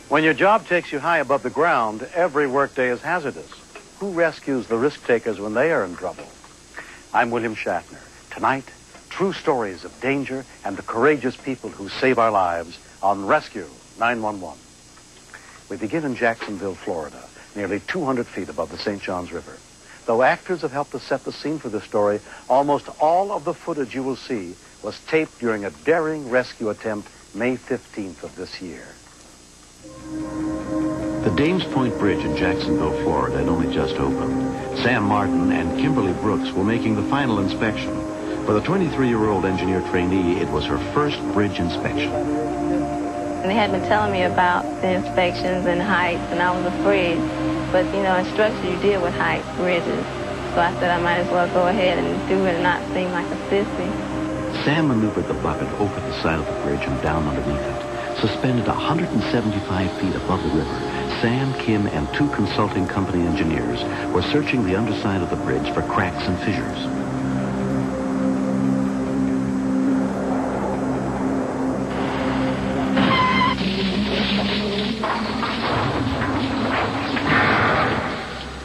When your job takes you high above the ground, every workday is hazardous. Who rescues the risk takers when they are in trouble? I'm William Shatner. Tonight, true stories of danger and the courageous people who save our lives on Rescue 911. We begin in Jacksonville, Florida, nearly 200 feet above the St. Johns River. Though actors have helped to set the scene for this story, almost all of the footage you will see was taped during a daring rescue attempt May 15th of this year. The Dames Point Bridge in Jacksonville, Florida had only just opened. Sam Martin and Kimberly Brooks were making the final inspection. For the 23-year-old engineer trainee, it was her first bridge inspection. They had been telling me about the inspections and heights, and I was afraid. But, you know, in structure, you deal with height bridges. So I said I might as well go ahead and do it and not seem like a sissy. Sam maneuvered the bucket over the side of the bridge and down underneath it. Suspended 175 feet above the river, Sam, Kim, and two consulting company engineers were searching the underside of the bridge for cracks and fissures.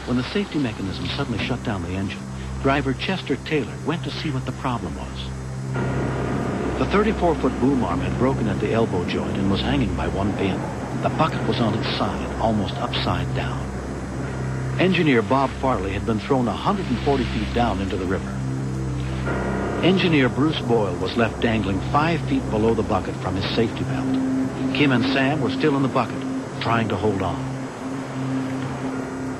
When the safety mechanism suddenly shut down the engine, driver Chester Taylor went to see what the problem was. The 34-foot boom arm had broken at the elbow joint and was hanging by one pin. The bucket was on its side, almost upside down. Engineer Bob Farley had been thrown 140 feet down into the river. Engineer Bruce Boyle was left dangling 5 feet below the bucket from his safety belt. Kim and Sam were still in the bucket, trying to hold on.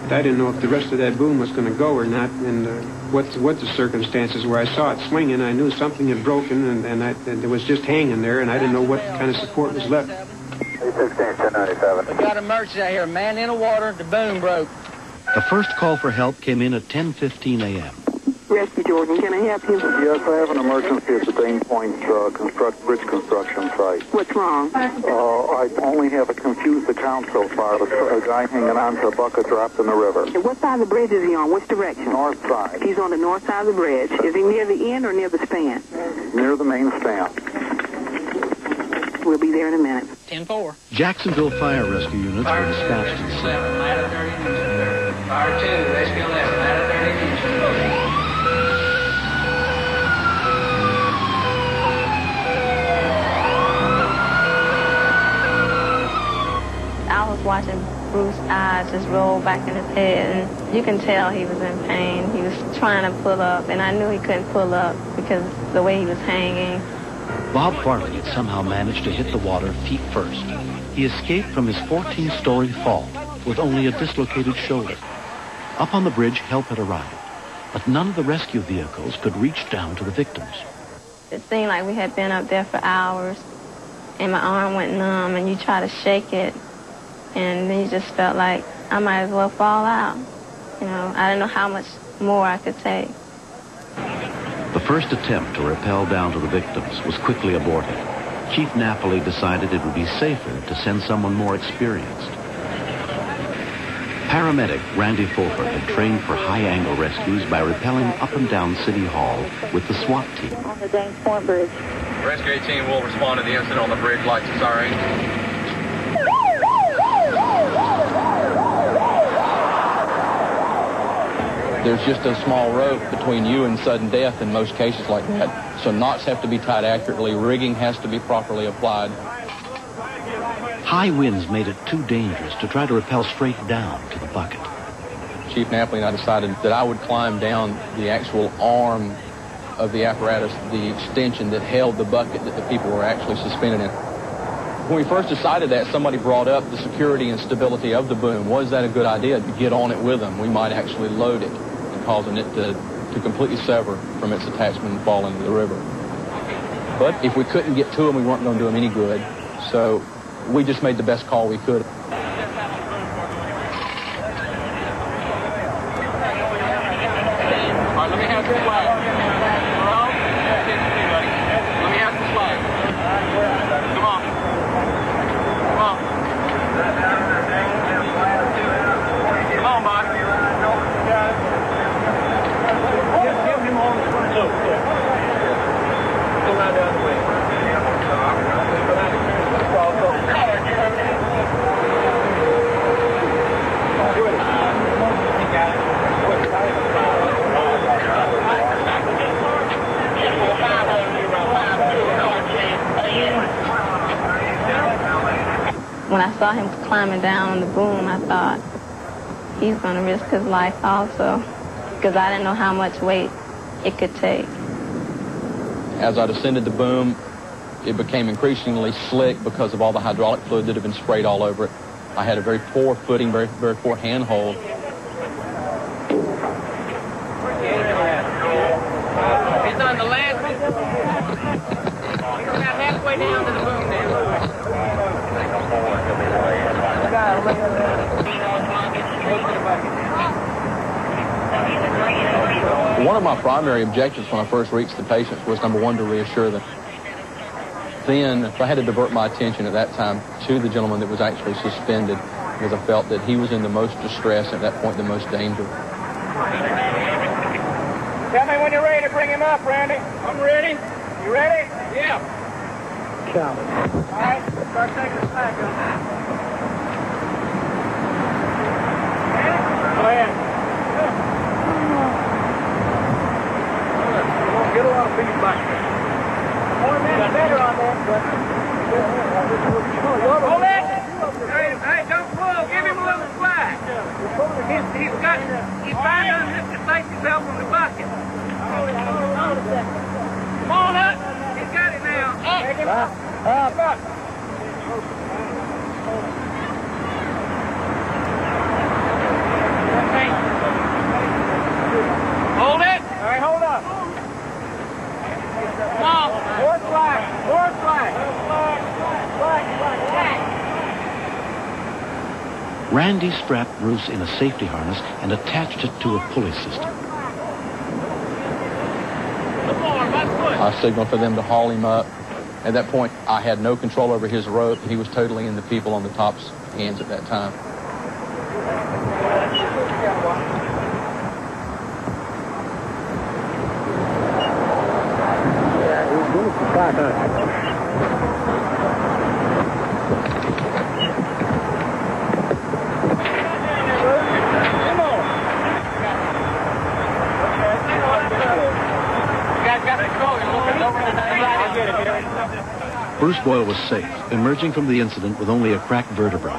I didn't know if the rest of that boom was going to go or not, and what the circumstances were. I saw it swinging. I knew something had broken, and it was just hanging there, and I didn't know what kind of support was left. 16-1097. We got emergency out here. Man in the water. The boom broke. The first call for help came in at 10:15 a.m. Rescue Jordan, can I help you? Yes, I have an emergency at the Dames Point bridge construction site. What's wrong? I only have a confused account so far. A guy hanging onto a bucket dropped in the river. What side of the bridge is he on? Which direction? North side. He's on the north side of the bridge. Is he near the end or near the span? Near the main span. We'll be there in a minute. 10-4. Jacksonville fire rescue units were dispatched to the scene. Fire 2, rescue 11, ladder 30. I was watching Bruce's eyes just roll back in his head, and you can tell he was in pain. He was trying to pull up, and I knew he couldn't pull up because the way he was hanging. Bob Farley had somehow managed to hit the water feet first. He escaped from his 14-story fall with only a dislocated shoulder. Up on the bridge, help had arrived, but none of the rescue vehicles could reach down to the victims. It seemed like we had been up there for hours, and my arm went numb, and you try to shake it, and then you just felt like I might as well fall out. You know, I didn't know how much more I could take. The first attempt to rappel down to the victims was quickly aborted. Chief Napoli decided it would be safer to send someone more experienced. Paramedic Randy Fulford had trained for high-angle rescues by rappelling up and down City Hall with the SWAT team. On the Dames Point Bridge. Rescue 18 will respond to the incident on the bridge, lights and siren. There's just a small rope between you and sudden death in most cases like that. So knots have to be tied accurately. Rigging has to be properly applied. High winds made it too dangerous to try to rappel straight down to the bucket. Chief Napoli and I decided that I would climb down the actual arm of the apparatus, the extension that held the bucket that the people were actually suspended in. When we first decided that, somebody brought up the security and stability of the boom. Was that a good idea to get on it with them? We might actually load it, causing it to completely sever from its attachment and fall into the river. But if we couldn't get to them, we weren't going to do them any good. So we just made the best call we could. All right, let me have the flag. Let me have the flag. Come on. Come on. Come on, Bob. Give him on the front. Look. Go right down the way. when I saw him climbing down on the boom, I thought, he's going to risk his life also, because I didn't know how much weight it could take. As I descended the boom, it became increasingly slick because of all the hydraulic fluid that had been sprayed all over it. I had a very poor footing, very poor handhold. He's on the last one. He's about halfway down to the boom now. One of my primary objectives when I first reached the patients was, number one, to reassure them. Then, I had to divert my attention at that time to the gentleman that was actually suspended, because I felt that he was in the most distress, at that point the most danger. Tell me when you're ready to bring him up, Randy. I'm ready. You ready? Yeah. Count. All right, start taking the slack up. Go ahead. Get a lot of feedback. More men better on that, but... Hold it! Hey, don't pull. Give him a little slack. He's got... He's trying to lift the safety belt from the bucket. Come on up. He's got it now. Take him up. Up. Hold it. All right, hold up. Come on. More slack. More slack. Slack. Randy strapped Bruce in a safety harness and attached it to a pulley system. I signaled for them to haul him up. At that point, I had no control over his rope. He was totally in the people on the top's hands at that time. Bruce Boyle was safe, emerging from the incident with only a cracked vertebra.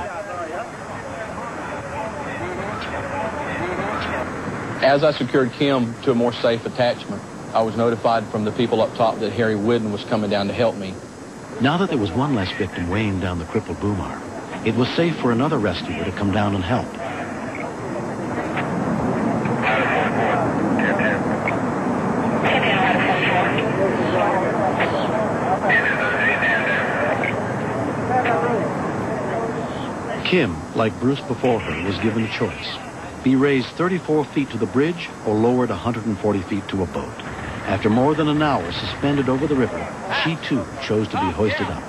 As I secured Kim to a more safe attachment, I was notified from the people up top that Harry Whidden was coming down to help me. Now that there was one less victim weighing down the crippled boom arm, it was safe for another rescuer to come down and help. Kim, like Bruce before her, was given a choice. Be raised 34 feet to the bridge or lowered 140 feet to a boat. After more than an hour suspended over the river, she too chose to be hoisted up.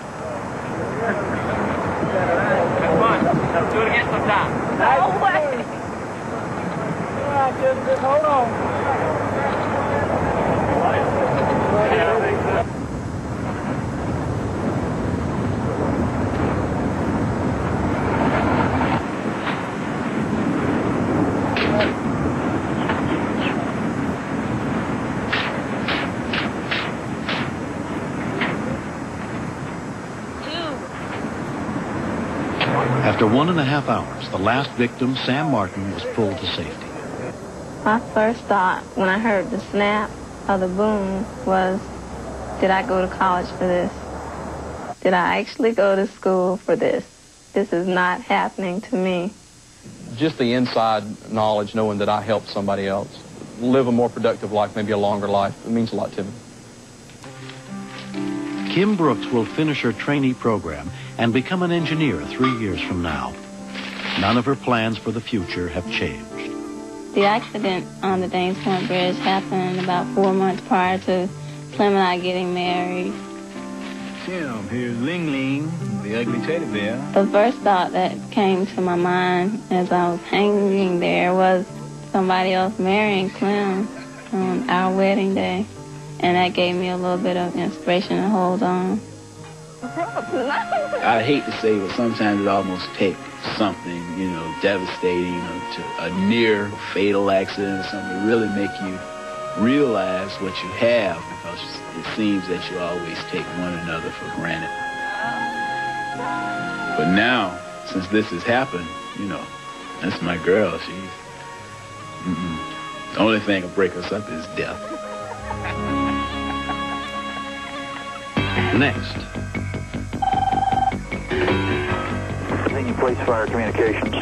Do it again sometime. No way. Just hold on. After 1.5 hours, the last victim, Sam Martin, was pulled to safety. My first thought when I heard the snap of the boom was, did I go to college for this? Did I actually go to school for this? This is not happening to me. Just the inside knowledge, knowing that I helped somebody else live a more productive life, maybe a longer life, it means a lot to me. Kim Brooks will finish her trainee program and become an engineer 3 years from now. None of her plans for the future have changed. The accident on the Dames Point Bridge happened about 4 months prior to Clem and I getting married. Kim, here's Ling Ling, the ugly teddy bear. The first thought that came to my mind as I was hanging there was somebody else marrying Clem on our wedding day. And that gave me a little bit of inspiration to hold on. I hate to say, but sometimes it almost takes something, devastating, to a near fatal accident or something to really make you realize what you have, because it seems that you always take one another for granted. But now, since this has happened, you know, that's my girl. She's... The only thing that can break us up is death. Next. Police Fire Communications.